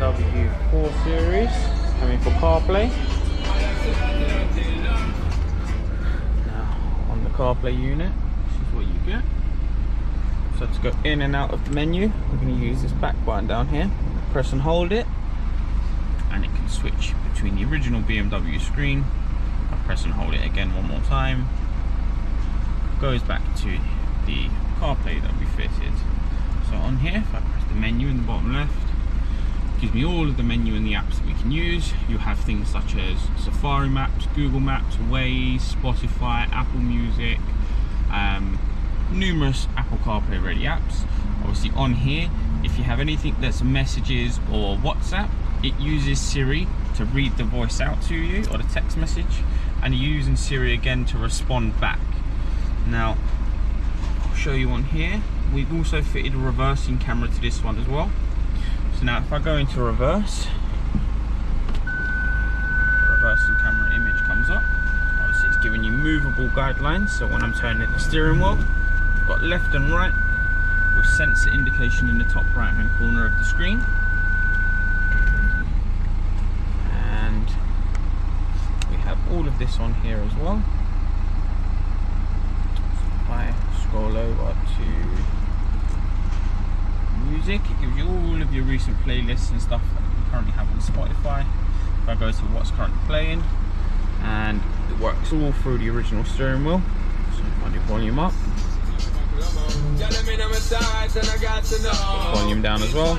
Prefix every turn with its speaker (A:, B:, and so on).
A: BMW 4 Series, coming for CarPlay. Now, on the CarPlay unit, this is what you get. So to go in and out of the menu, we're going to use this back button down here. Press and hold it, and it can switch between the original BMW screen. I press and hold it again one more time. Goes back to the CarPlay that we fitted. So on here, if I press the menu in the bottom left, it gives me all of the menu and the apps that we can use. You have things such as Safari Maps, Google Maps, Waze, Spotify, Apple Music, numerous Apple CarPlay ready apps. Obviously on here, if you have anything that's messages or WhatsApp, it uses Siri to read the voice out to you or the text message, and you're using Siri again to respond back. Now, I'll show you on here, we've also fitted a reversing camera to this one as well. So now if I go into reverse, the reversing camera image comes up. Obviously it's giving you movable guidelines, so when I'm turning the steering wheel, you've got left and right with sensor indication in the top right hand corner of the screen. And we have all of this on here as well. So if I scroll over to music, it gives you all of your recent playlists and stuff that you currently have on Spotify. If I go to what's currently playing, and it works all through the original steering wheel. So if I do volume up, volume down as well.